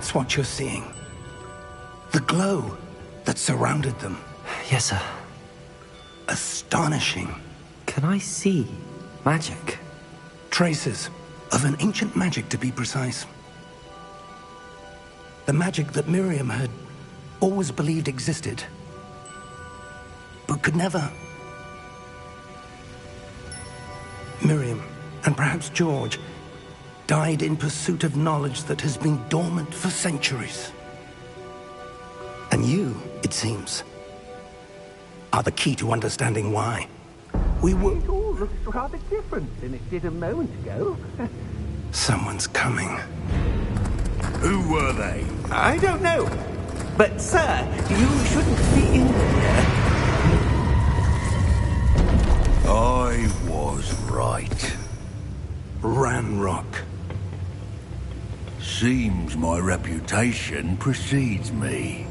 That's what you're seeing. The glow that surrounded them. Yes, sir. Astonishing. Can I see magic? Traces of an ancient magic, to be precise. The magic that Miriam had always believed existed, but could never. Miriam, and perhaps George, died in pursuit of knowledge that has been dormant for centuries. And you, it seems, are the key to understanding why. We were... It all looks rather different than it did a moment ago. Someone's coming. Who were they? I don't know. But, sir, you shouldn't be in here. I was right. Ranrock. Seems my reputation precedes me.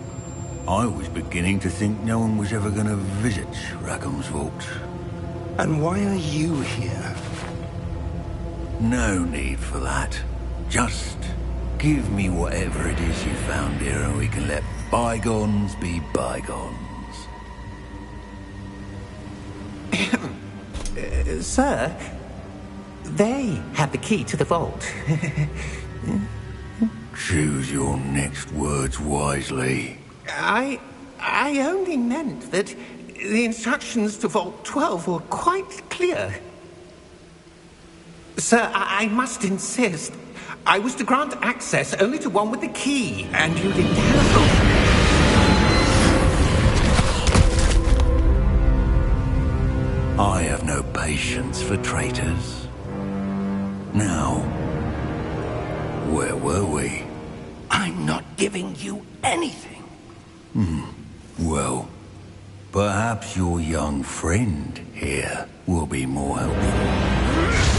I was beginning to think no one was ever going to visit Rackham's vault. And why are you here? No need for that. Just give me whatever it is you found here and we can let bygones be bygones. Sir, they have the key to the vault. Choose your next words wisely. I only meant that the instructions to Vault 12 were quite clear. Sir, I must insist. I was to grant access only to one with the key, and you didn't have... I have no patience for traitors. Now, where were we? I'm not giving you anything. Well, perhaps your young friend here will be more helpful.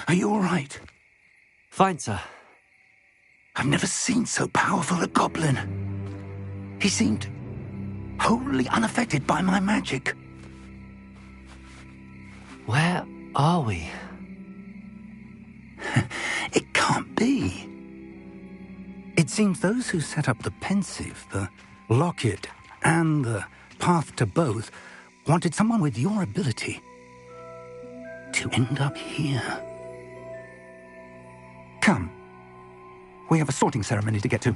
Are you all right? Fine, sir. I've never seen so powerful a goblin. He seemed wholly unaffected by my magic. Where are we? It can't be. It seems those who set up the pensive, the locket, and the path to both wanted someone with your ability to end up here. Come. We have a sorting ceremony to get to.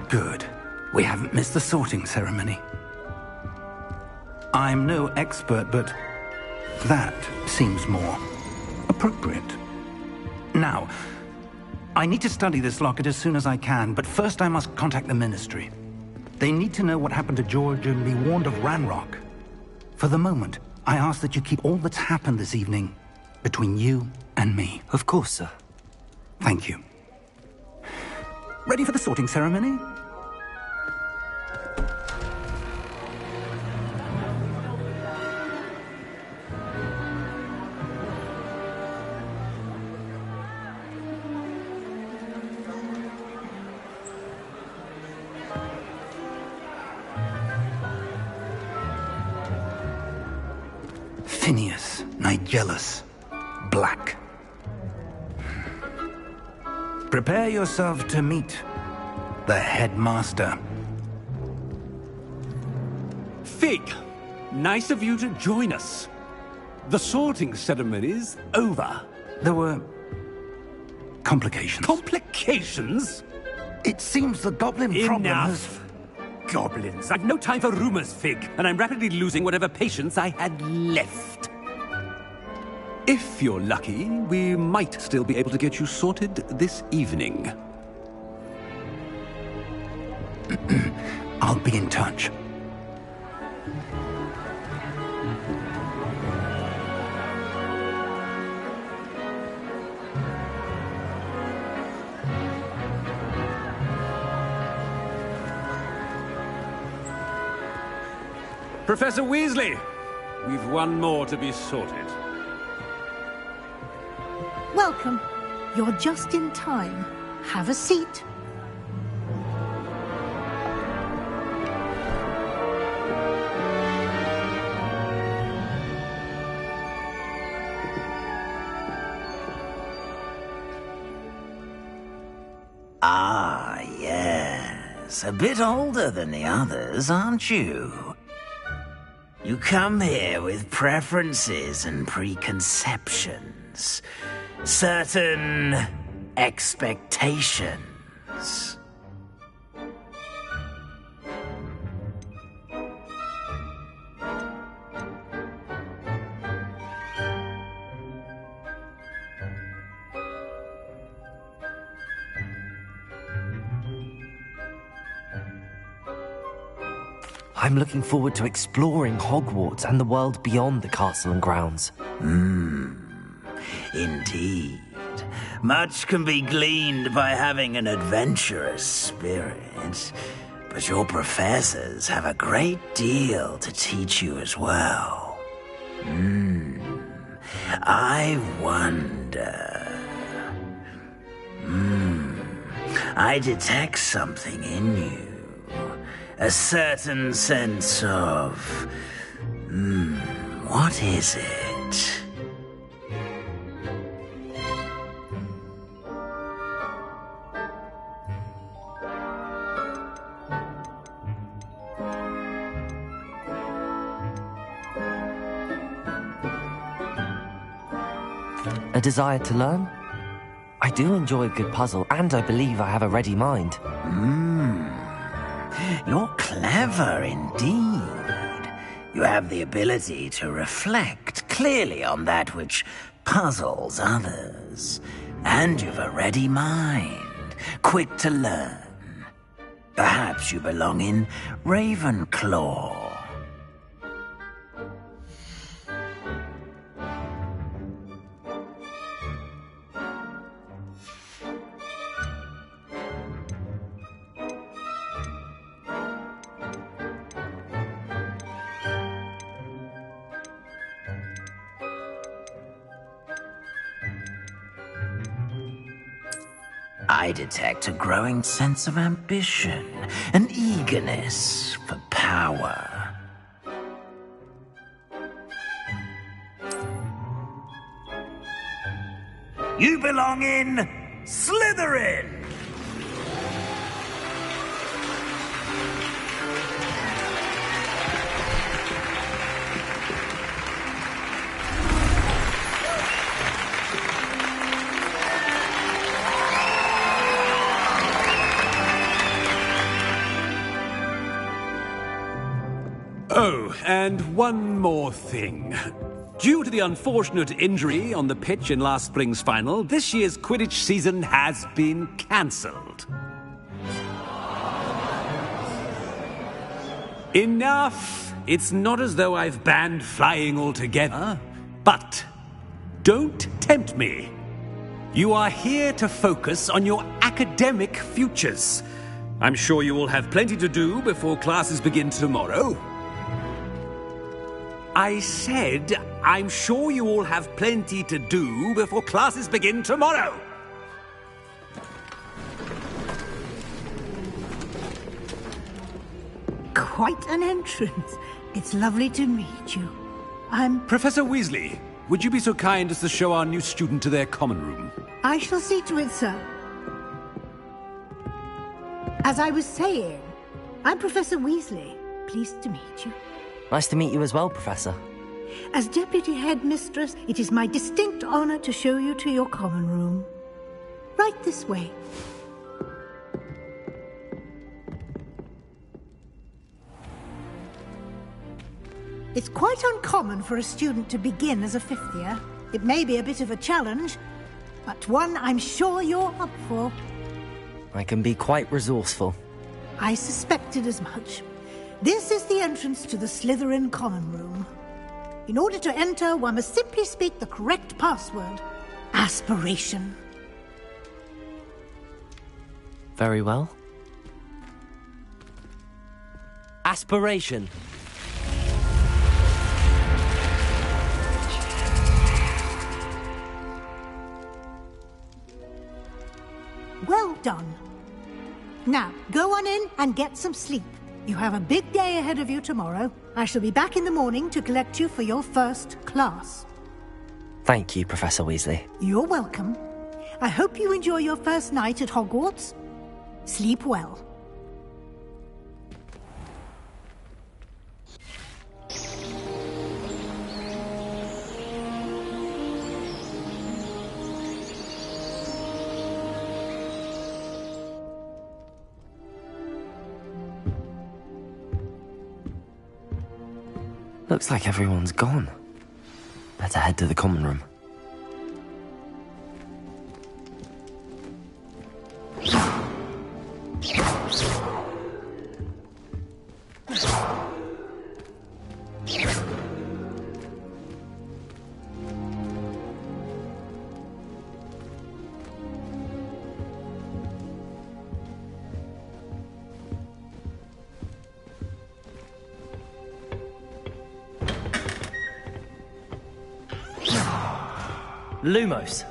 Good. We haven't missed the sorting ceremony. I'm no expert, but that seems more appropriate. Now, I need to study this locket as soon as I can, but first I must contact the Ministry. They need to know what happened to George and be warned of Ranrock. For the moment, I ask that you keep all that's happened this evening between you and me. Of course, sir. Thank you. Ready for the sorting ceremony? Phineas, Nigellus, Black. Prepare yourself to meet the headmaster. Fig, nice of you to join us. The sorting ceremony's over. There were complications. Complications? It seems the goblin problem has... Enough. Goblins. I've no time for rumors, Fig, and I'm rapidly losing whatever patience I had left. If you're lucky, we might still be able to get you sorted this evening. I'll be in touch. Professor Weasley, we've one more to be sorted. Welcome. You're just in time. Have a seat. Ah, yes. A bit older than the others, aren't you? You come here with preferences and preconceptions. Certain expectations. I'm looking forward to exploring Hogwarts and the world beyond the castle and grounds. Indeed. Much can be gleaned by having an adventurous spirit, but your professors have a great deal to teach you as well. I wonder... I detect something in you. A certain sense of... what is it? A desire to learn? I do enjoy a good puzzle, and I believe I have a ready mind. You're clever indeed. You have the ability to reflect clearly on that which puzzles others. And you've a ready mind, quick to learn. Perhaps you belong in Ravenclaw. I detect a growing sense of ambition, an eagerness for power. You belong in Slytherin! Oh, and one more thing. Due to the unfortunate injury on the pitch in last spring's final, this year's Quidditch season has been cancelled. Enough! It's not as though I've banned flying altogether. But don't tempt me. You are here to focus on your academic futures. I'm sure you will have plenty to do before classes begin tomorrow. I said, I'm sure you all have plenty to do before classes begin tomorrow. Quite an entrance. It's lovely to meet you. I'm... Professor Weasley, would you be so kind as to show our new student to their common room? I shall see to it, sir. As I was saying, I'm Professor Weasley. Pleased to meet you. Nice to meet you as well, Professor. As Deputy Headmistress, it is my distinct honor to show you to your common room. Right this way. It's quite uncommon for a student to begin as a fifth year. It may be a bit of a challenge, but one I'm sure you're up for. I can be quite resourceful. I suspected as much. This is the entrance to the Slytherin common room. In order to enter, one must simply speak the correct password. Aspiration. Very well. Aspiration. Well done. Now, go on in and get some sleep. You have a big day ahead of you tomorrow. I shall be back in the morning to collect you for your first class. Thank you, Professor Weasley. You're welcome. I hope you enjoy your first night at Hogwarts. Sleep well. Looks like everyone's gone. Better head to the common room. Lumos.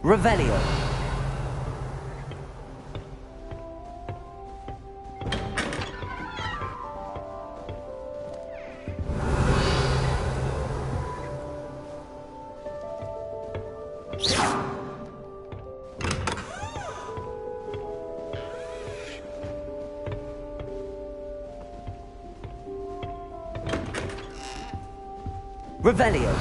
Revelio. Revelio.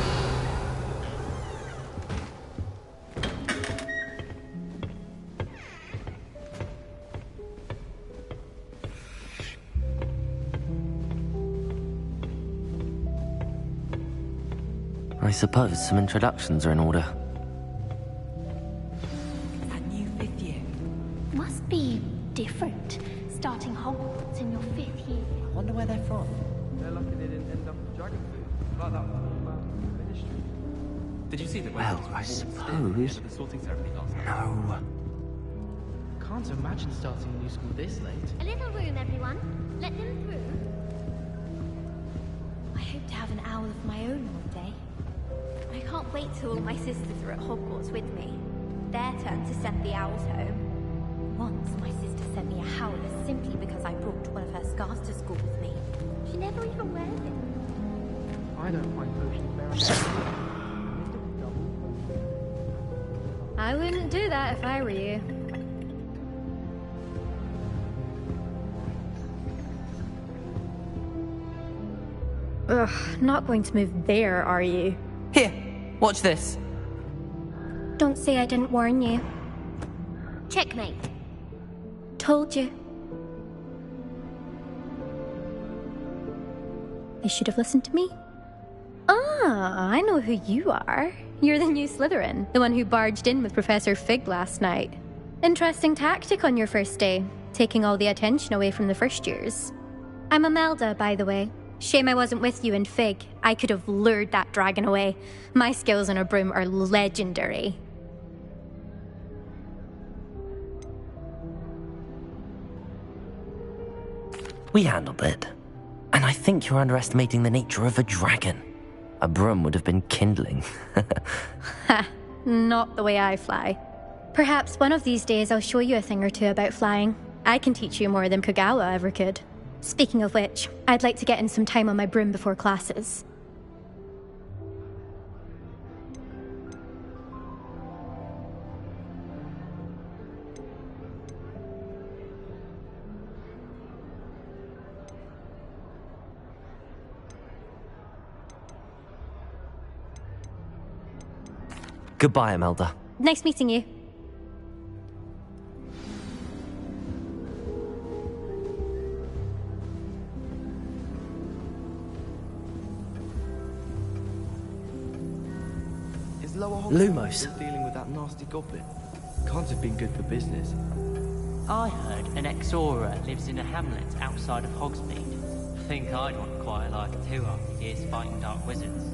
I suppose some introductions are in order. That new fifth year must be different, starting Hogwarts in your fifth year. I wonder where they're from. They're lucky they didn't end up with dragon food, like that ministry. Did you see the Well, I suppose... the sorting ceremony last night? No. Can't imagine starting a new school this late. A little room, everyone. Let them through. I hope to have an owl of my own one day. I can't wait till all my sisters are at Hogwarts with me. Their turn to send the owls home. Once, my sister sent me a howler simply because I brought one of her scarves to school with me. She never even wears it. I don't find potions very I wouldn't do that if I were you. Ugh, not going to move there, are you? Here, watch this. Don't say I didn't warn you. Checkmate. Told you. They should have listened to me. Ah, I know who you are. You're the new Slytherin, the one who barged in with Professor Fig last night. Interesting tactic on your first day, taking all the attention away from the first years. I'm Imelda, by the way. Shame I wasn't with you in Fig. I could have lured that dragon away. My skills on a broom are legendary. We handled it. And I think you're underestimating the nature of a dragon. A broom would have been kindling. Ha, not the way I fly. Perhaps one of these days I'll show you a thing or two about flying. I can teach you more than Kogawa ever could. Speaking of which, I'd like to get in some time on my broom before classes. Goodbye, Imelda. Nice meeting you. Lumos. Still dealing with that nasty goblin. Can't have been good for business. I heard an ex-Aura lives in a hamlet outside of Hogsmeade. Think I'd want quite a life too after years fighting dark wizards.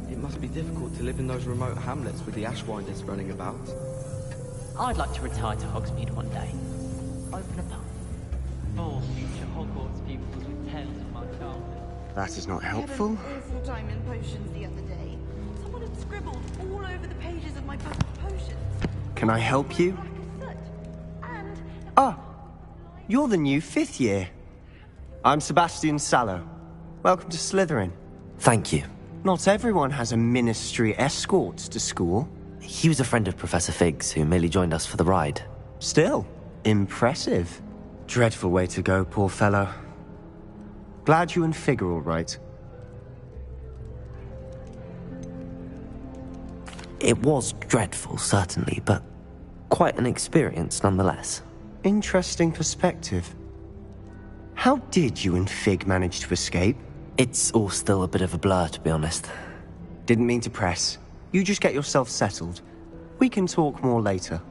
It must be difficult to live in those remote hamlets with the Ashwinders running about. I'd like to retire to Hogsmeade one day. Open a pub. Full future Hogwarts pupils with tales of my childhood. That is not helpful. I had an awful time in potions the other day. Someone had scribbled all over the pages of my book of potions. Can I help you? Ah, you're the new 5th year. I'm Sebastian Sallow. Welcome to Slytherin. Thank you. Not everyone has a ministry escort to school. He was a friend of Professor Fig's who merely joined us for the ride. Still, impressive. Dreadful way to go, poor fellow. Glad you and Fig are all right. It was dreadful, certainly, but quite an experience nonetheless. Interesting perspective. How did you and Fig manage to escape? It's all still a bit of a blur, to be honest. Didn't mean to press. You just get yourself settled. We can talk more later.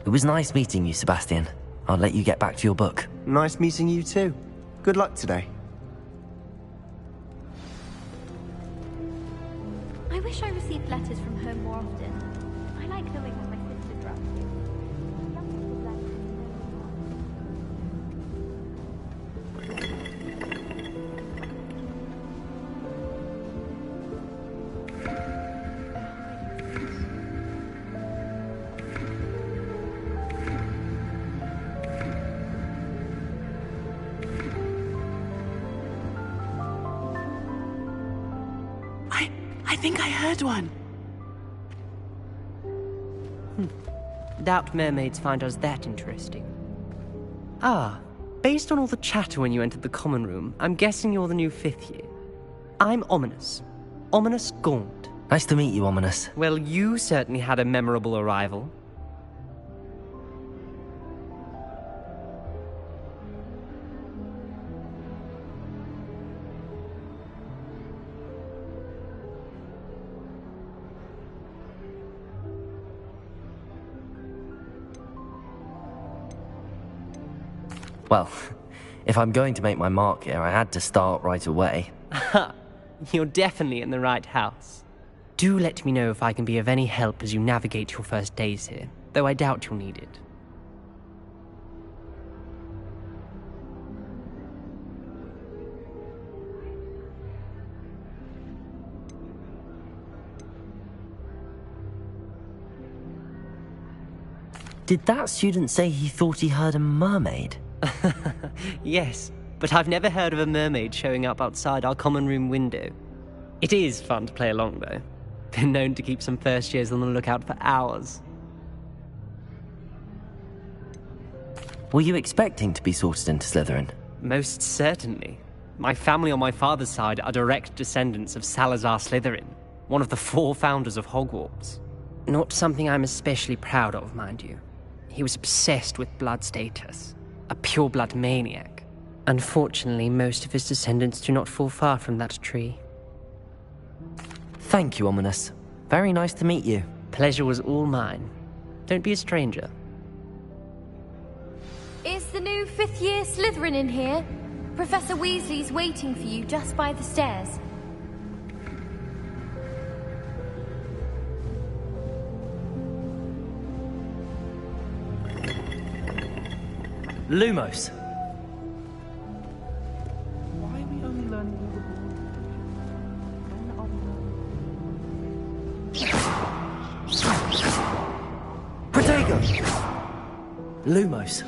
It was nice meeting you, Sebastian. I'll let you get back to your book. Nice meeting you too. Good luck today. I wish I received letters from home more often. I like knowing what my sisters are up to. Young people's letters. I think I heard one. Doubt mermaids find us that interesting. Ah, based on all the chatter when you entered the common room, I'm guessing you're the new 5th year. I'm Ominous. Ominous Gaunt. Nice to meet you, Ominous. Well, you certainly had a memorable arrival. Well, if I'm going to make my mark here, I had to start right away. Ha! You're definitely in the right house. Do let me know if I can be of any help as you navigate your first days here, though I doubt you'll need it. Did that student say he thought he heard a mermaid? Yes, but I've never heard of a mermaid showing up outside our common room window. It is fun to play along, though. Been known to keep some first years on the lookout for hours. Were you expecting to be sorted into Slytherin? Most certainly. My family on my father's side are direct descendants of Salazar Slytherin, one of the 4 founders of Hogwarts. Not something I'm especially proud of, mind you. He was obsessed with blood status. A pure-blood maniac. Unfortunately, most of his descendants do not fall far from that tree. Thank you, Ominous. Very nice to meet you. Pleasure was all mine. Don't be a stranger. Is the new 5th year Slytherin in here? Professor Weasley's waiting for you just by the stairs. Lumos. Why are we only learning Protego! Lumos.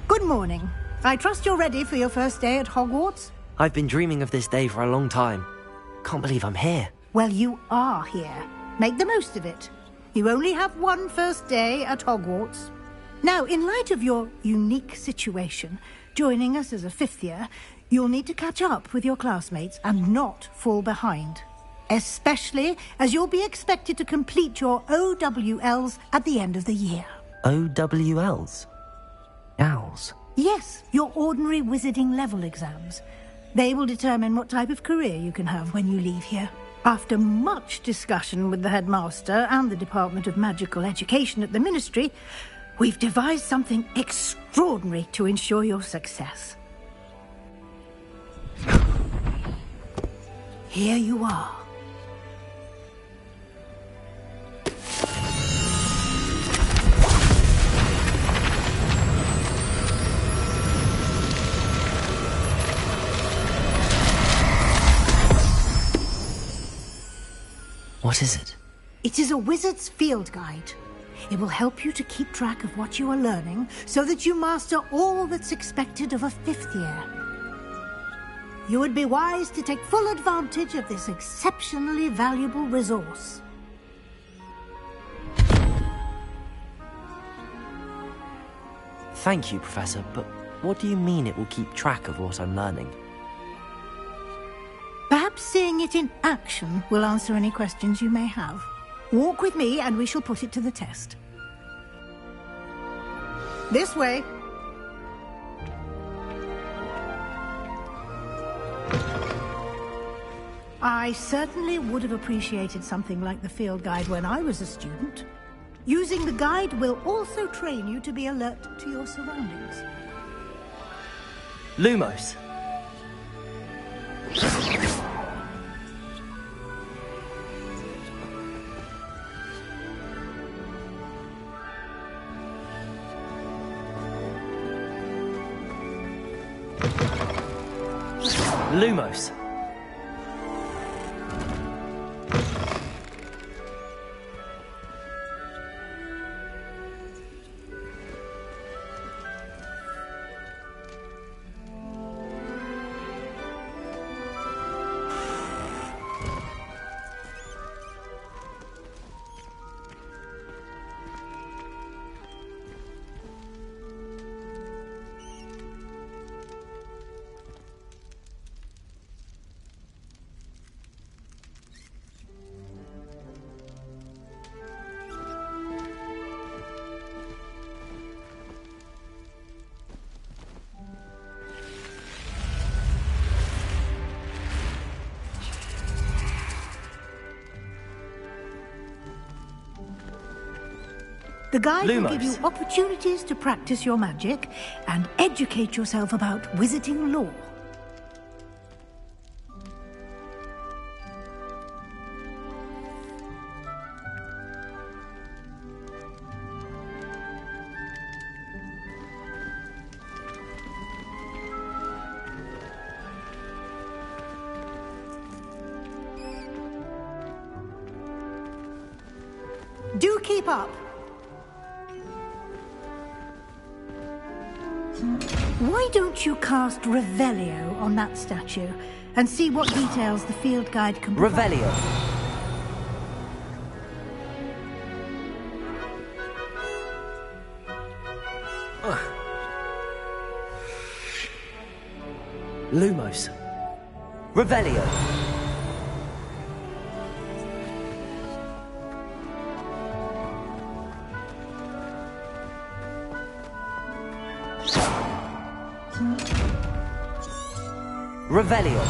Good morning. I trust you're ready for your first day at Hogwarts? I've been dreaming of this day for a long time. Can't believe I'm here. Well, you are here. Make the most of it. You only have one first day at Hogwarts. Now, in light of your unique situation, joining us as a 5th year, you'll need to catch up with your classmates and not fall behind. Especially as you'll be expected to complete your OWLs at the end of the year. OWLs? Owls? Yes, your ordinary wizarding level exams. They will determine what type of career you can have when you leave here. After much discussion with the headmaster and the Department of Magical Education at the Ministry, we've devised something extraordinary to ensure your success. Here you are. What is it? It is a wizard's field guide. It will help you to keep track of what you are learning so that you master all that's expected of a 5th year. You would be wise to take full advantage of this exceptionally valuable resource. Thank you, Professor, but what do you mean it will keep track of what I'm learning? Perhaps seeing it in action will answer any questions you may have. Walk with me and we shall put it to the test. This way. I certainly would have appreciated something like the field guide when I was a student. Using the guide will also train you to be alert to your surroundings. Lumos. Lumos. The guide will Lumos. give you opportunities to practice your magic and educate yourself about wizarding lore. Do keep up. Why don't you cast Revelio on that statue and see what details the field guide can provide? Revelio. Lumos. Revelio. Revelio.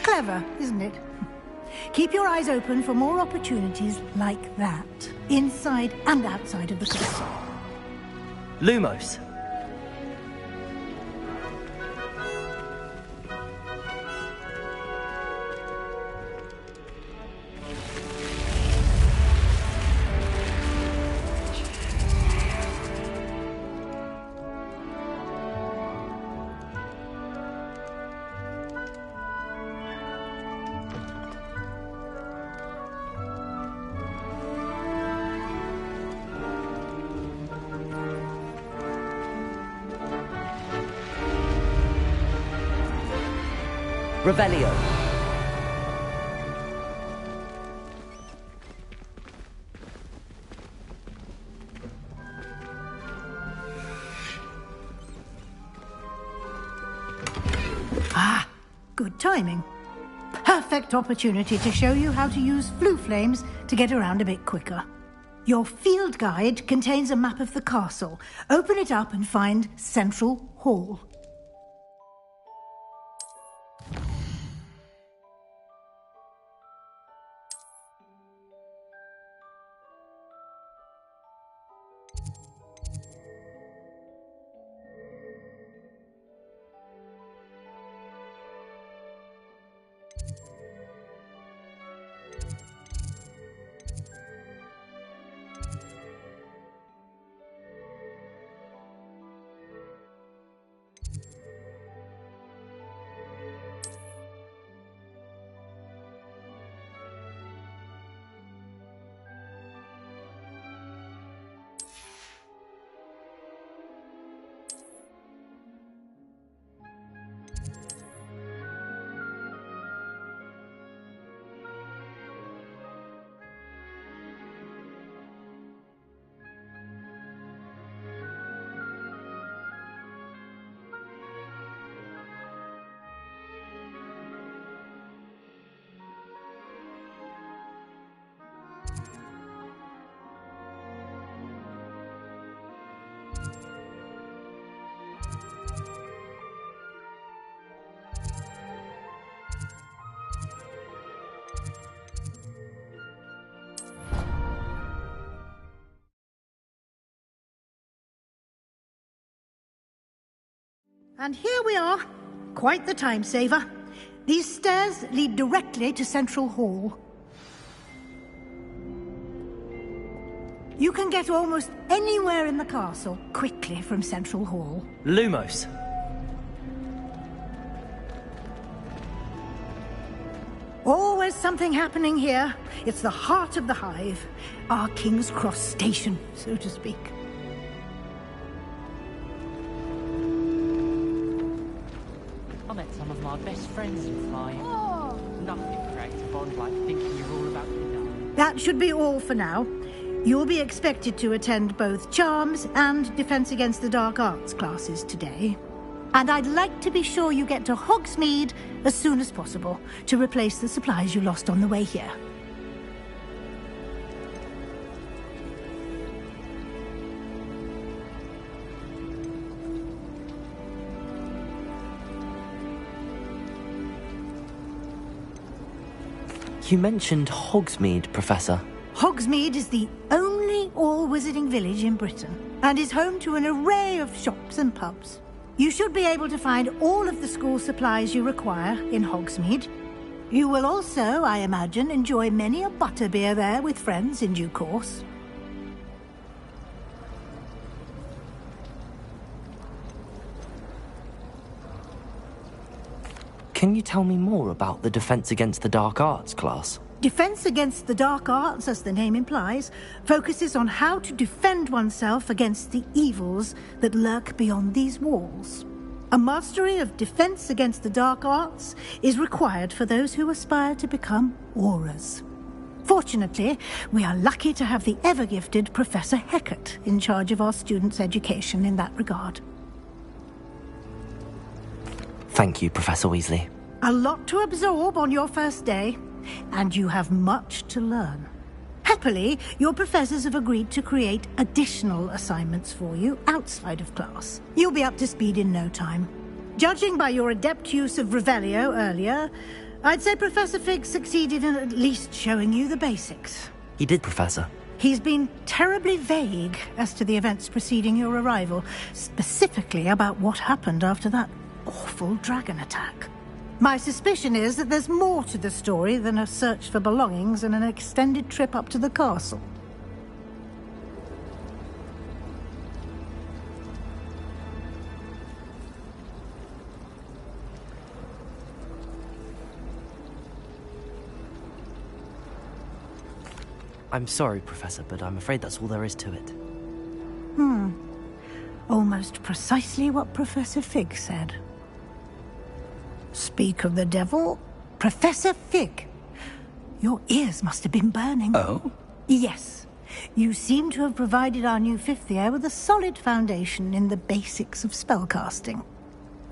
Clever, isn't it? Keep your eyes open for more opportunities like that, inside and outside of the castle. Lumos. Revelio. Ah, good timing. Perfect opportunity to show you how to use flue flames to get around a bit quicker. Your field guide contains a map of the castle. Open it up and find Central Hall. And here we are. Quite the time saver. These stairs lead directly to Central Hall. You can get almost anywhere in the castle quickly from Central Hall. Lumos. Always something happening here. It's the heart of the hive. Our King's Cross station, so to speak. I met some of my best friends in flying. Nothing creates a bond like thinking you're all about to know. That should be all for now. You'll be expected to attend both Charms and Defense Against the Dark Arts classes today. And I'd like to be sure you get to Hogsmeade as soon as possible to replace the supplies you lost on the way here. You mentioned Hogsmeade, Professor. Hogsmeade is the only all-wizarding village in Britain and is home to an array of shops and pubs. You should be able to find all of the school supplies you require in Hogsmeade. You will also, I imagine, enjoy many a butterbeer there with friends in due course. Can you tell me more about the Defense Against the Dark Arts class? Defense Against the Dark Arts, as the name implies, focuses on how to defend oneself against the evils that lurk beyond these walls. A mastery of Defense Against the Dark Arts is required for those who aspire to become Aurors. Fortunately, we are lucky to have the ever-gifted Professor Hecat in charge of our students' education in that regard. Thank you, Professor Weasley. A lot to absorb on your first day, and you have much to learn. Happily, your professors have agreed to create additional assignments for you outside of class. You'll be up to speed in no time. Judging by your adept use of Revelio earlier, I'd say Professor Fig succeeded in at least showing you the basics. He did, Professor. He's been terribly vague as to the events preceding your arrival, specifically about what happened after that awful dragon attack. My suspicion is that there's more to the story than a search for belongings and an extended trip up to the castle. I'm sorry, Professor, but I'm afraid that's all there is to it. Almost precisely what Professor Fig said. Speak of the devil. Professor Fig. Your ears must have been burning. Oh? Yes. You seem to have provided our new fifth year with a solid foundation in the basics of spellcasting.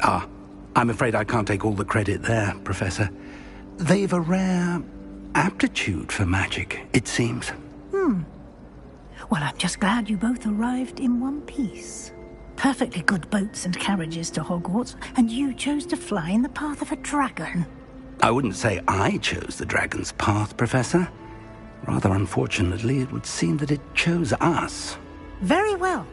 Ah, I'm afraid I can't take all the credit there, Professor. They've a rare aptitude for magic, it seems. Well, I'm just glad you both arrived in one piece. Perfectly good boats and carriages to Hogwarts, and you chose to fly in the path of a dragon. I wouldn't say I chose the dragon's path, Professor. Rather unfortunately, it would seem that it chose us. Very well.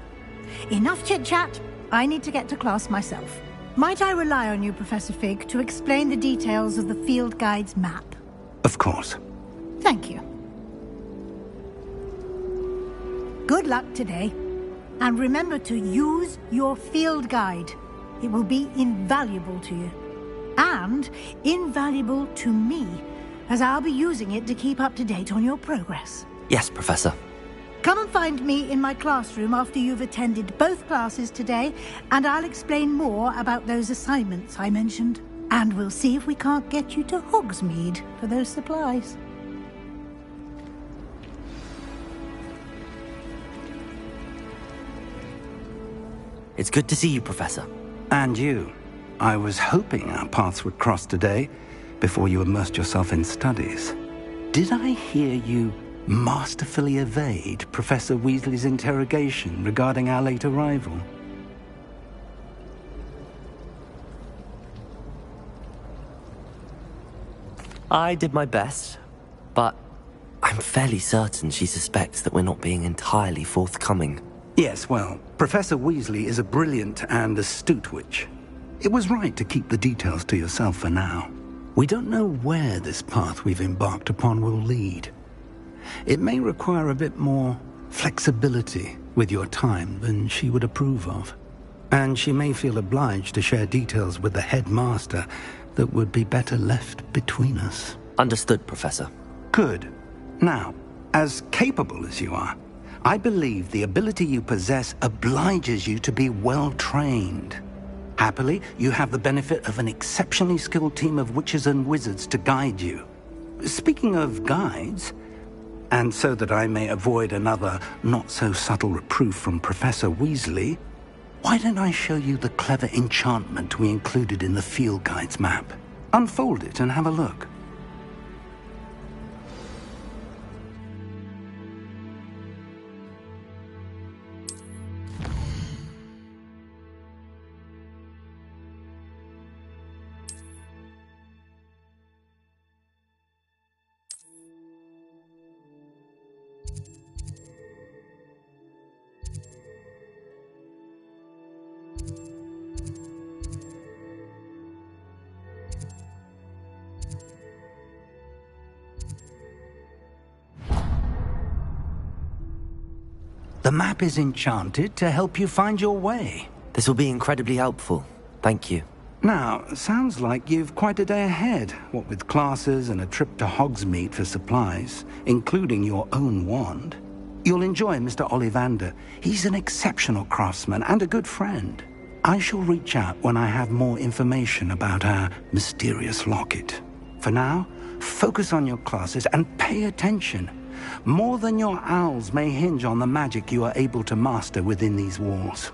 Enough chit-chat. I need to get to class myself. Might I rely on you, Professor Fig, to explain the details of the field guide's map? Of course. Thank you. Good luck today. And remember to use your field guide. It will be invaluable to you. And invaluable to me, as I'll be using it to keep up to date on your progress. Yes, Professor. Come and find me in my classroom after you've attended both classes today, and I'll explain more about those assignments I mentioned. And we'll see if we can't get you to Hogsmeade for those supplies. It's good to see you, Professor. And you. I was hoping our paths would cross today, before you immersed yourself in studies. Did I hear you masterfully evade Professor Weasley's interrogation regarding our late arrival? I did my best, but I'm fairly certain she suspects that we're not being entirely forthcoming. Yes, well, Professor Weasley is a brilliant and astute witch. It was right to keep the details to yourself for now. We don't know where this path we've embarked upon will lead. It may require a bit more flexibility with your time than she would approve of. And she may feel obliged to share details with the headmaster that would be better left between us. Understood, Professor. Good. Now, as capable as you are, I believe the ability you possess obliges you to be well-trained. Happily, you have the benefit of an exceptionally skilled team of witches and wizards to guide you. Speaking of guides, and so that I may avoid another not-so-subtle reproof from Professor Weasley, why don't I show you the clever enchantment we included in the field guide's map? Unfold it and have a look. The map is enchanted to help you find your way. This will be incredibly helpful. Thank you. Now, sounds like you've quite a day ahead, what with classes and a trip to Hogsmeade for supplies, including your own wand. You'll enjoy Mr. Ollivander. He's an exceptional craftsman and a good friend. I shall reach out when I have more information about our mysterious locket. For now, focus on your classes and pay attention. More than your owls may hinge on the magic you are able to master within these walls.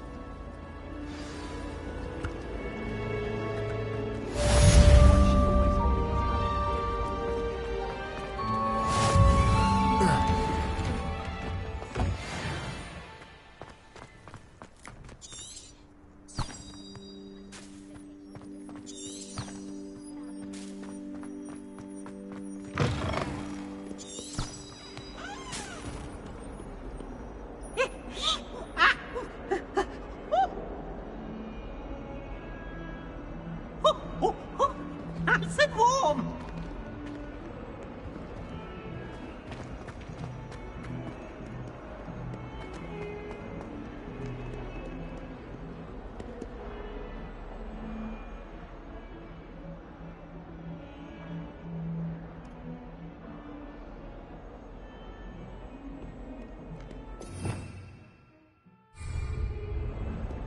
Nice and warm.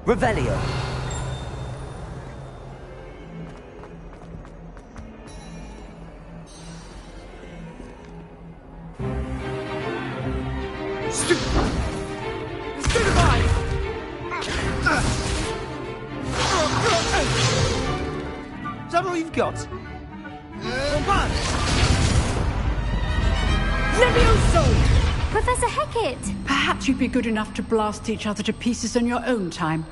Revelio. Is that all you've got? Levioso! Professor Hecat! Perhaps you'd be good enough to blast each other to pieces in your own time.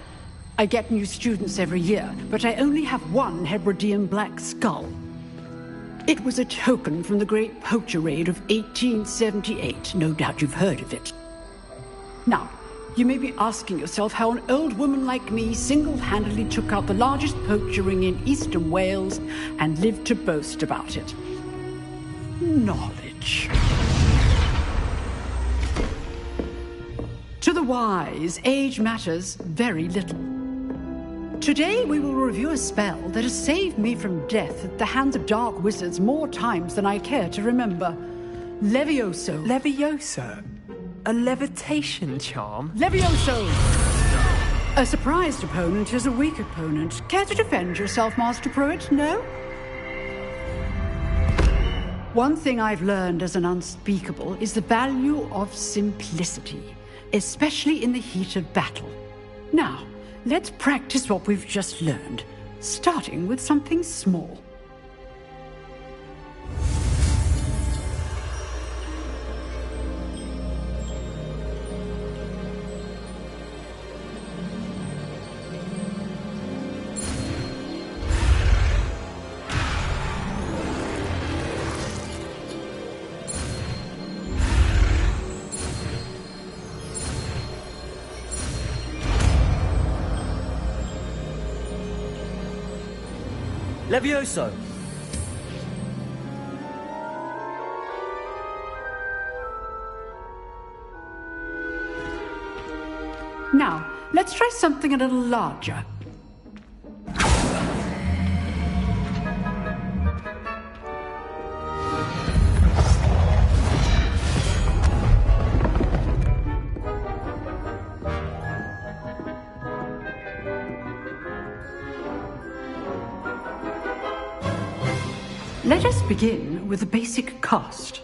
I get new students every year, but I only have one Hebridean black skull. It was a token from the Great Poacher Raid of 1878. No doubt you've heard of it. Now, you may be asking yourself how an old woman like me single-handedly took out the largest poacher ring in eastern Wales and lived to boast about it. Knowledge. To the wise, age matters very little. Today we will review a spell that has saved me from death at the hands of dark wizards more times than I care to remember. Levioso. Levioso? A levitation charm? Levioso! A surprised opponent is a weak opponent. Care to defend yourself, Master Pruitt? No? One thing I've learned as an unspeakable is the value of simplicity, especially in the heat of battle. Now, let's practice what we've just learned, starting with something small. Levioso! Now, let's try something a little larger. Let us begin with the basic cast.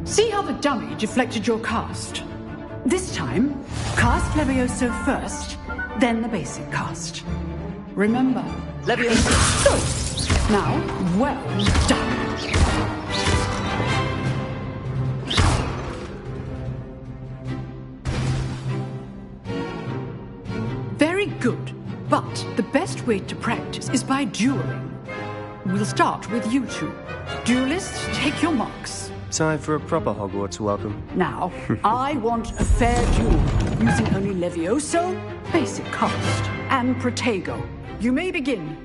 See how the dummy deflected your cast? This time, cast Levioso first, then the basic cast. Remember, Levioso. Good. Now, well done. Very good, but the best way to practice is by dueling. We'll start with you two. Duelists, take your marks. Time for a proper Hogwarts welcome. Now, I want a fair duel, using only Levioso, basic cast, and Protego. You may begin.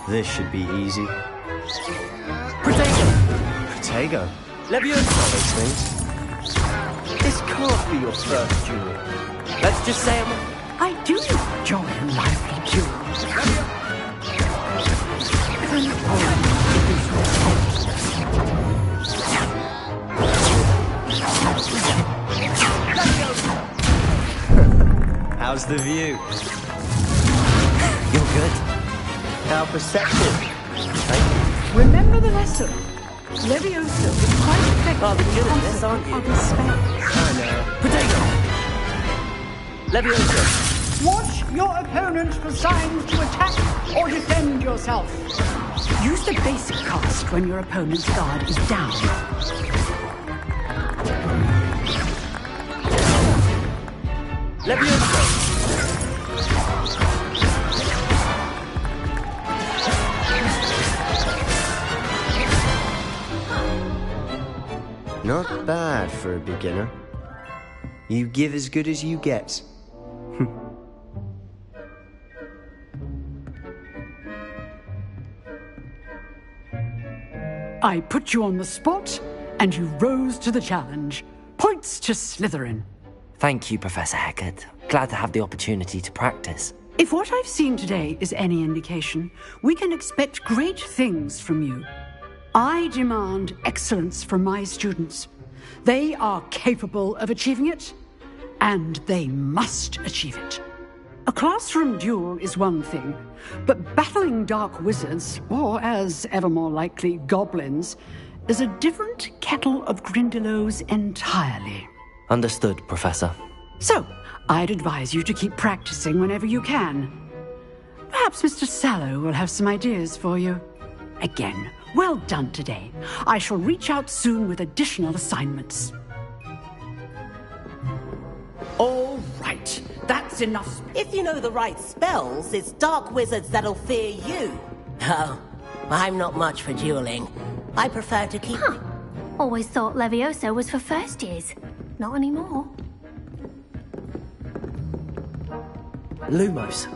This should be easy. Protego! Protego? Levioso! Those things. This can't be your first duel. Let's just say I do enjoy a lively duel. How's the view? You're good. How perceptive. Remember the lesson. Levioso is quite effective Oh, you're good at this, on aren't you? other spells. I know. Potato! Levioso! Watch your opponent for signs to attack or defend yourself. Use the basic cast when your opponent's guard is down. Levioso! Not bad for a beginner. You give as good as you get. I put you on the spot, and you rose to the challenge. Points to Slytherin. Thank you, Professor Hecat. Glad to have the opportunity to practice. If what I've seen today is any indication, we can expect great things from you. I demand excellence from my students. They are capable of achieving it, and they must achieve it. A classroom duel is one thing, but battling dark wizards, or as ever more likely, goblins, is a different kettle of Grindylows entirely. Understood, Professor. So, I'd advise you to keep practicing whenever you can. Perhaps Mr. Sallow will have some ideas for you. Again, well done today. I shall reach out soon with additional assignments. All right, that's enough. If you know the right spells, it's dark wizards that'll fear you. Oh, I'm not much for dueling. I prefer to keep... Huh. Always thought Levioso was for first years. Not anymore. Lumos.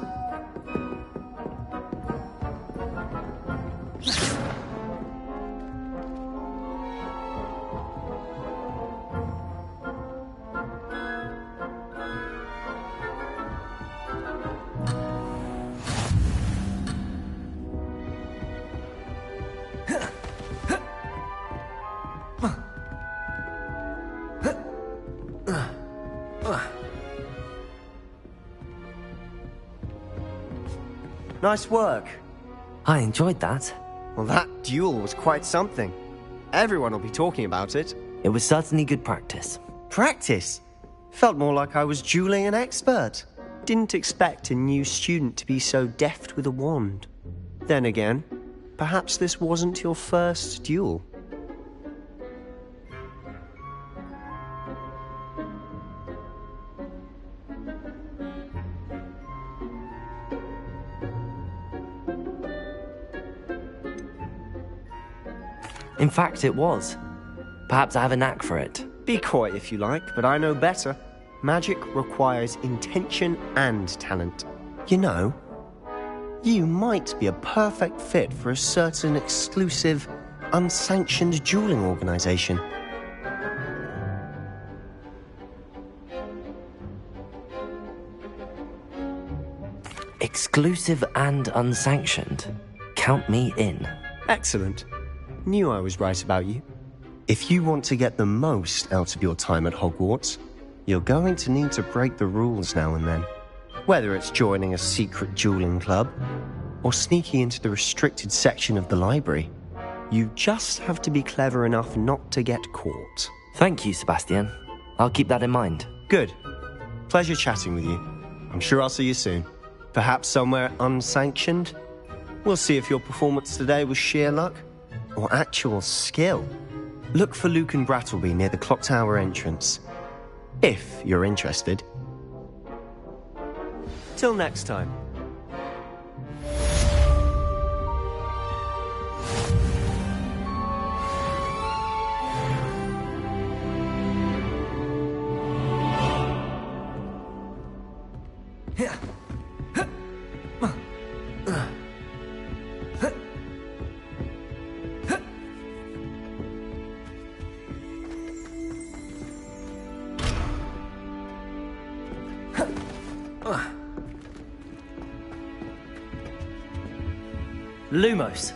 Nice work. I enjoyed that. Well, that duel was quite something. Everyone will be talking about it. It was certainly good practice. Practice? Felt more like I was dueling an expert. Didn't expect a new student to be so deft with a wand. Then again, perhaps this wasn't your first duel. In fact, it was. Perhaps I have a knack for it. Be coy if you like, but I know better. Magic requires intention and talent. You know, you might be a perfect fit for a certain exclusive, unsanctioned dueling organization. Exclusive and unsanctioned? Count me in. Excellent. Knew I was right about you. If you want to get the most out of your time at Hogwarts, you're going to need to break the rules now and then. Whether it's joining a secret dueling club, or sneaking into the restricted section of the library, you just have to be clever enough not to get caught. Thank you, Sebastian. I'll keep that in mind. Good. Pleasure chatting with you. I'm sure I'll see you soon. Perhaps somewhere unsanctioned? We'll see if your performance today was sheer luck or actual skill. Look for Luke and Brattleby near the clock tower entrance, if you're interested. Till next time. Lumos.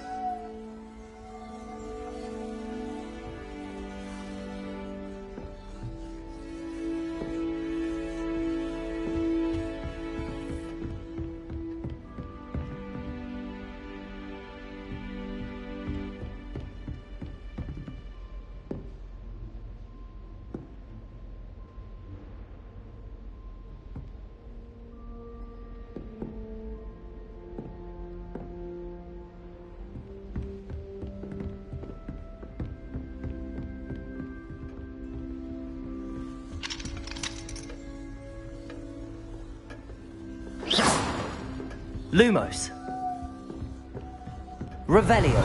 Lumos. Revelio.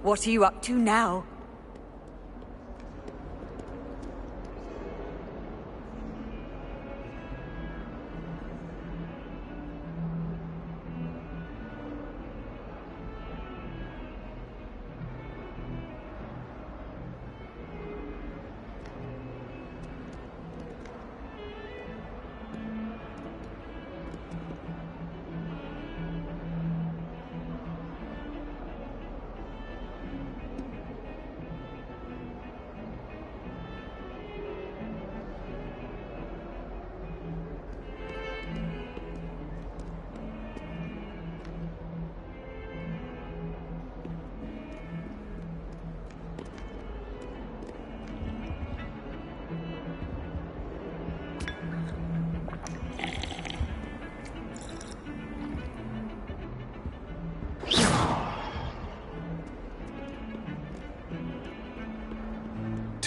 What are you up to now?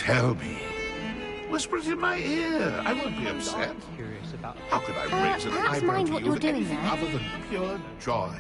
Tell me. Whisper it in my ear. I won't be upset. How could I raise an perhaps eyebrow mind to what you you're with doing anything there. other than pure joy?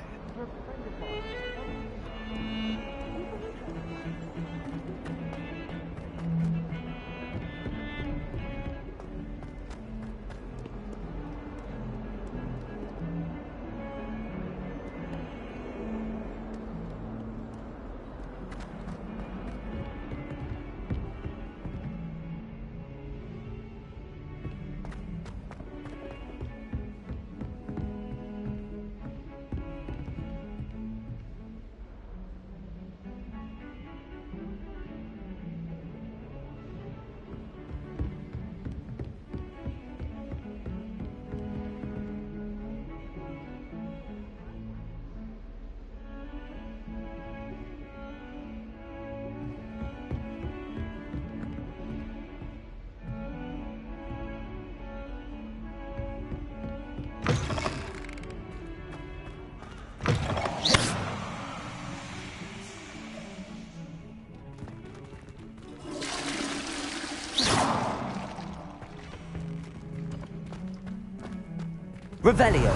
Revelio.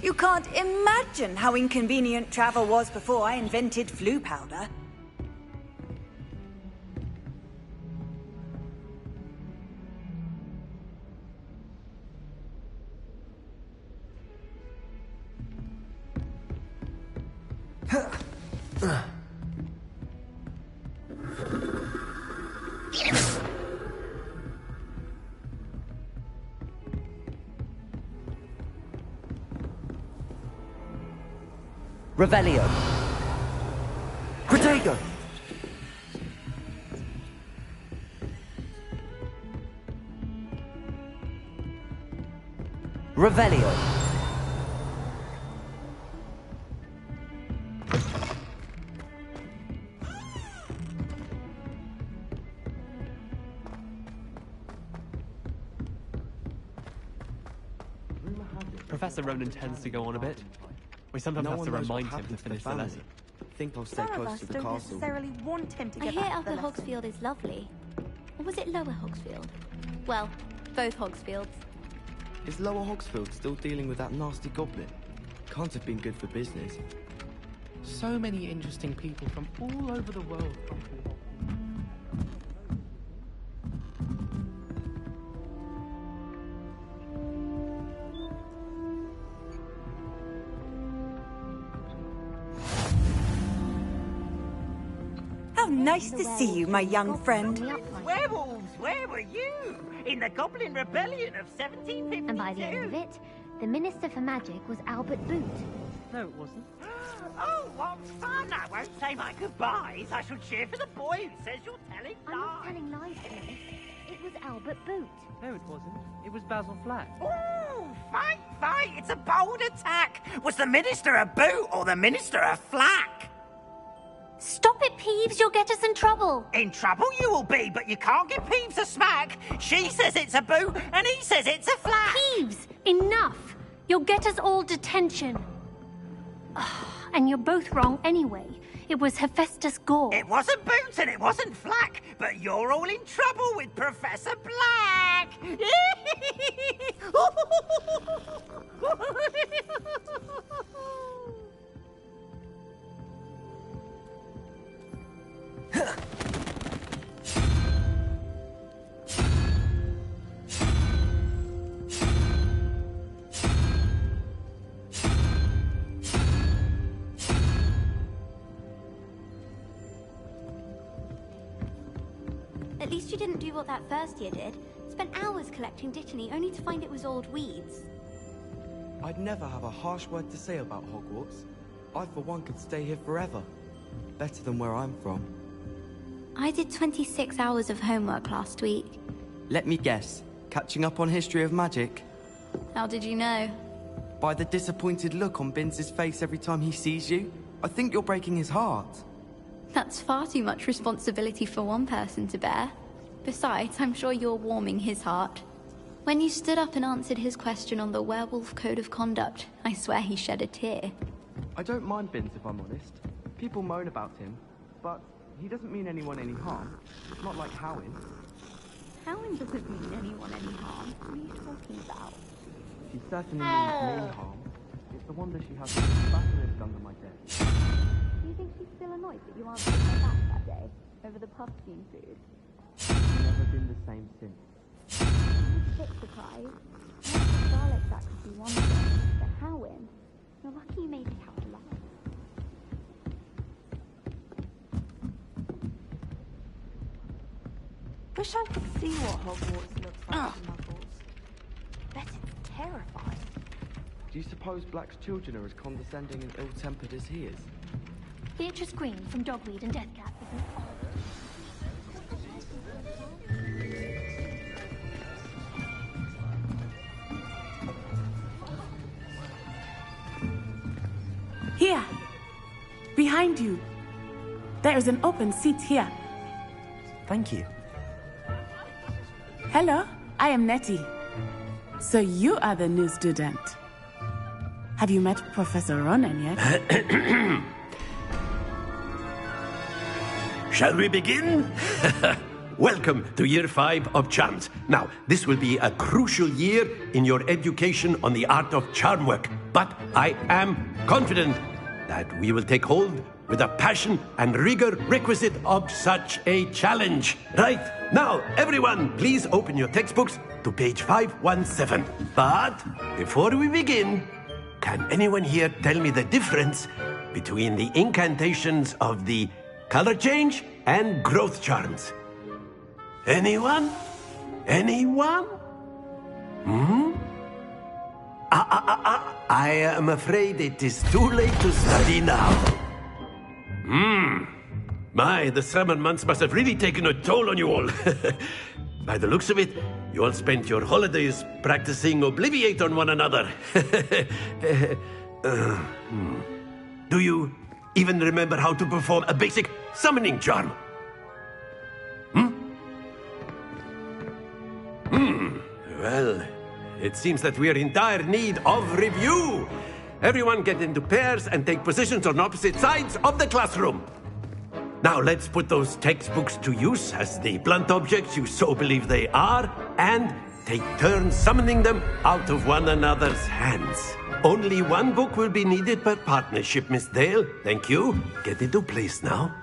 You can't imagine how inconvenient travel was before I invented flu powder. Revelio. Protego. Revelio. Professor Ronan tends to go on a bit. We sometimes No have to one knows what remind him happened to to the finish the family. lesson. I think I'll stay Some of close us to the don't castle. necessarily want him to I get hear back to Upper the lesson. Hogsfield is lovely. Or was it Lower Hogsfield? Well, both Hogsfields. Is Lower Hogsfield still dealing with that nasty goblin? Can't have been good for business. So many interesting people from all over the world. How nice to see you, my young friend. Werewolves, where were you? In the Goblin Rebellion of 1752? And by the end of it, the Minister for Magic was Albert Boot. No, it wasn't. Oh, what fun! I won't say my goodbyes. I shall cheer for the boy who says you're telling lies. I'm not telling lies, Dennis. It was Albert Boot. No, it wasn't. It was Basil Flack. Ooh, fight, fight! It's a bold attack. Was the Minister a boot or the Minister a flack? Stop it, Peeves! You'll get us in trouble! In trouble you will be, but you can't give Peeves a smack. She says it's a boot, and he says it's a flack. Peeves! Enough! You'll get us all detention. And you're both wrong anyway. It was Hephaestus Gore. It wasn't Boot and it wasn't Flack, but you're all in trouble with Professor Black. At least you didn't do what that first year did. Spent hours collecting Dittany only to find it was old weeds. I'd never have a harsh word to say about Hogwarts. I, for one, could stay here forever. Better than where I'm from. I did 26 hours of homework last week. Let me guess. Catching up on history of magic? How did you know? By the disappointed look on Binz's face every time he sees you, I think you're breaking his heart. That's far too much responsibility for one person to bear. Besides, I'm sure you're warming his heart. When you stood up and answered his question on the werewolf code of conduct, I swear he shed a tear. I don't mind Binns if I'm honest. People moan about him, but he doesn't mean anyone any harm. Not like Howin. Howin doesn't mean anyone any harm. What are you talking about? She certainly means me harm. It's the wonder she has a basilisk under my desk. Do you think she's still annoyed that you answered her back that day, over the puffskein food? She's never been the same since. I'm a bit surprised. I thought Daleks that could be one thing, but Howin? You're lucky you made it out alive. Wish I could see what Hogwarts looks like to Muggles. Bet it's terrifying. Do you suppose Black's children are as condescending and ill-tempered as he is? Beatrice Green from Dogweed and Deathcap is an odd. Here! Behind you! There is an open seat here. Thank you. Hello, I am Nettie. So you are the new student. Have you met Professor Ronan yet? Shall we begin? Welcome to Year 5 of Charms. Now, this will be a crucial year in your education on the art of charm work, but I am confident that we will take hold with the passion and rigor requisite of such a challenge. Right, now, everyone, please open your textbooks to page 517. But before we begin, can anyone here tell me the difference between the incantations of the color change and growth charms? Anyone? Anyone? I am afraid it is too late to study now. My, the summer months must have really taken a toll on you all. By the looks of it, you all spent your holidays practicing Obliviate on one another. Do you even remember how to perform a basic summoning charm? Well, it seems that we are in dire need of review. Everyone get into pairs and take positions on opposite sides of the classroom. Now let's put those textbooks to use as the blunt objects you so believe they are, and take turns summoning them out of one another's hands. Only one book will be needed per partnership, Miss Dale. Thank you. Get into place now.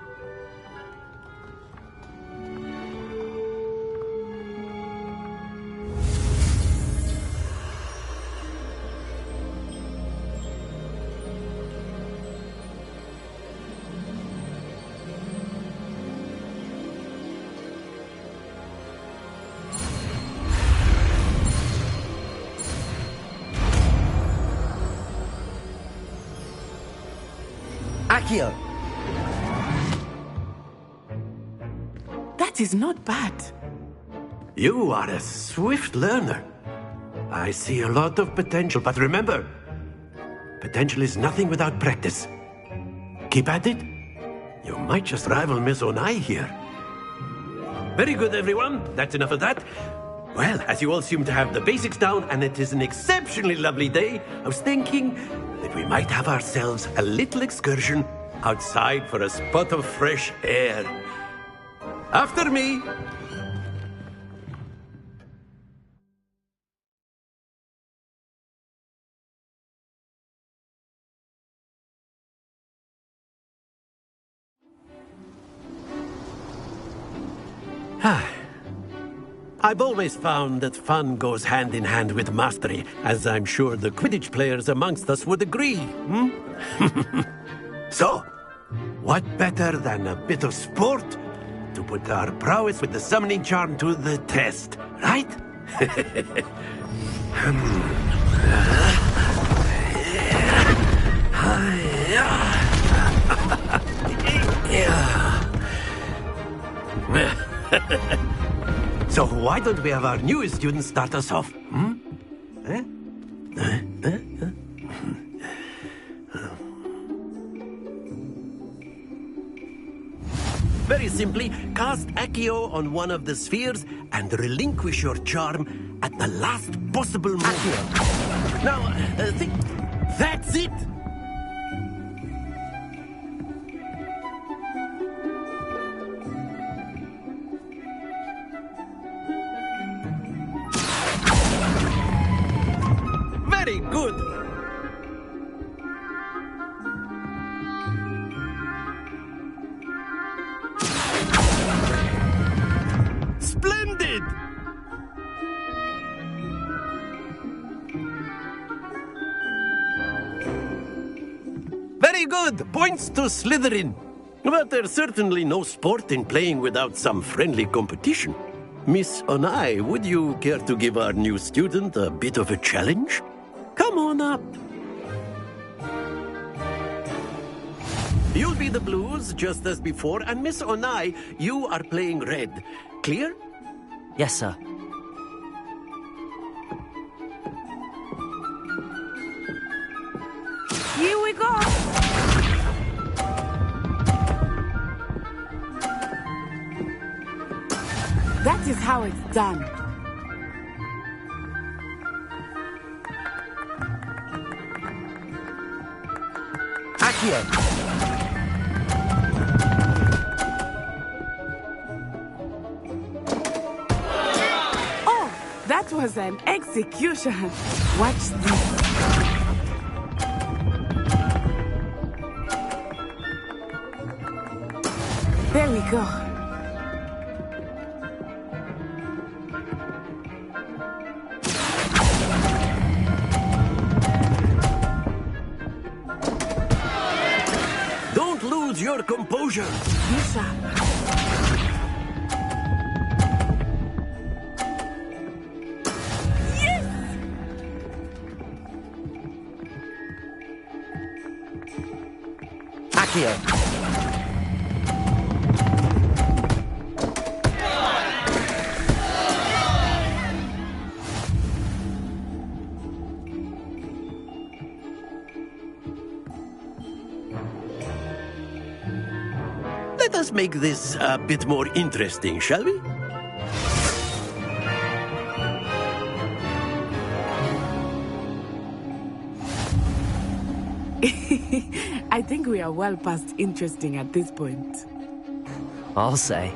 Accio! That is not bad. You are a swift learner. I see a lot of potential, but remember, potential is nothing without practice. Keep at it. You might just rival Miss Onai here. Very good, everyone. That's enough of that. Well, as you all seem to have the basics down, and it is an exceptionally lovely day, I was thinking that we might have ourselves a little excursion outside for a spot of fresh air. After me. I've always found that fun goes hand in hand with mastery, as I'm sure the Quidditch players amongst us would agree. So, what better than a bit of sport to put our prowess with the summoning charm to the test, right? So why don't we have our newest student start us off? Very simply, cast Accio on one of the spheres and relinquish your charm at the last possible moment. Now, think. That's it! Very good! Splendid! Very good! Points to Slytherin. But there's certainly no sport in playing without some friendly competition. Miss Onai, would you care to give our new student a bit of a challenge? Come on up. You'll be the blues, just as before, and Miss Onai, you are playing red. Clear? Yes, sir. Here we go! That is how it's done. Accio! Oh, that was an execution. Watch this. There we go. Don't lose your composure. Be sharp. Accio! Let us make this a bit more interesting, shall we? I think we are well past interesting at this point. I'll say.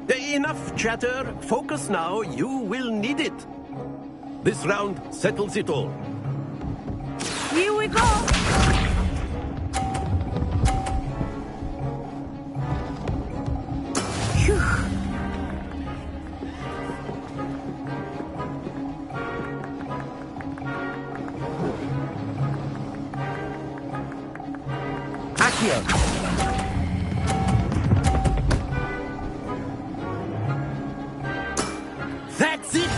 Enough chatter. Focus now. You will need it. This round settles it all. Here we go! Phew. Accio! That's it!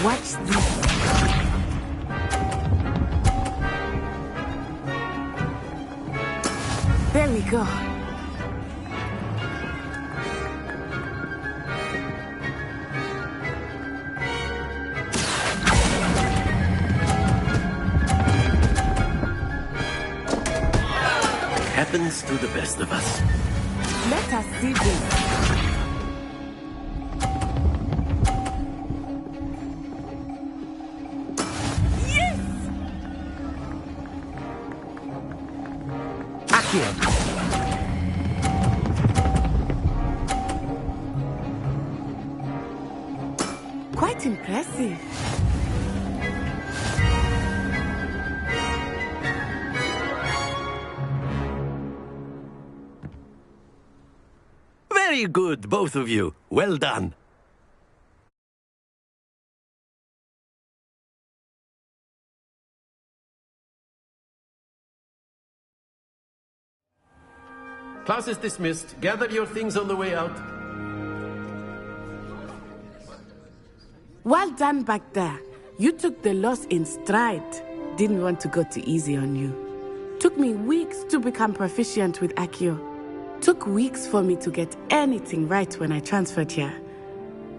Watch this. There we go. Happens to the best of us. Let us see this. Quite impressive. Very good, both of you. Well done. Class is dismissed. Gather your things on the way out. Well done back there. You took the loss in stride. Didn't want to go too easy on you. Took me weeks to become proficient with Accio. Took weeks for me to get anything right when I transferred here.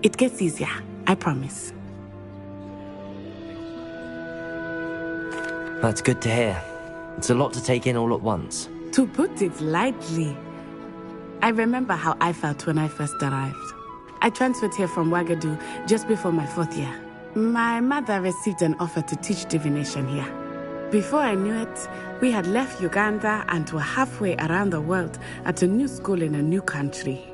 It gets easier, I promise. That's good to hear. It's a lot to take in all at once. To put it lightly, I remember how I felt when I first arrived. I transferred here from Wagadu just before my 4th year. My mother received an offer to teach divination here. Before I knew it, we had left Uganda and were halfway around the world at a new school in a new country.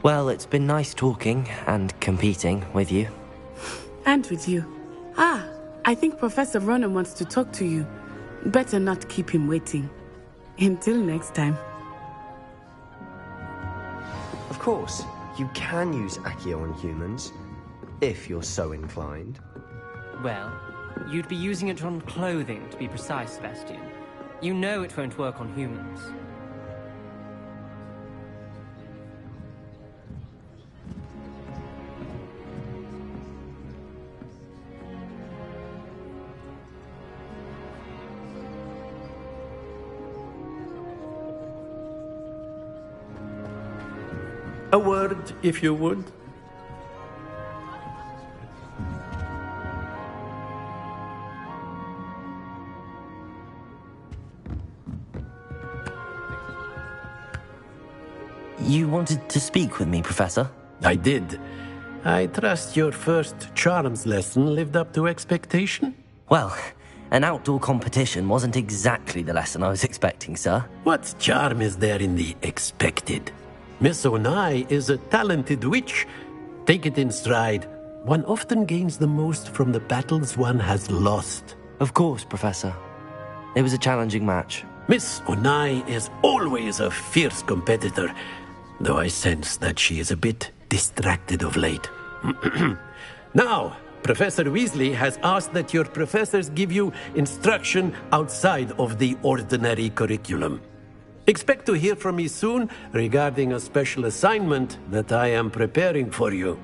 Well, it's been nice talking and competing with you. And with you. I think Professor Ronan wants to talk to you. Better not keep him waiting. Until next time. Of course, you can use Accio on humans, if you're so inclined. Well, you'd be using it on clothing, to be precise, Sebastian. You know it won't work on humans. A word, if you would. You wanted to speak with me, Professor? I did. I trust your first charms lesson lived up to expectation? Well, an outdoor competition wasn't exactly the lesson I was expecting, sir. What charm is there in the expected? Miss Onai is a talented witch. Take it in stride. One often gains the most from the battles one has lost. Of course, Professor. It was a challenging match. Miss Onai is always a fierce competitor, though I sense that she is a bit distracted of late. Now, Professor Weasley has asked that your professors give you instruction outside of the ordinary curriculum. Expect to hear from me soon regarding a special assignment that I am preparing for you.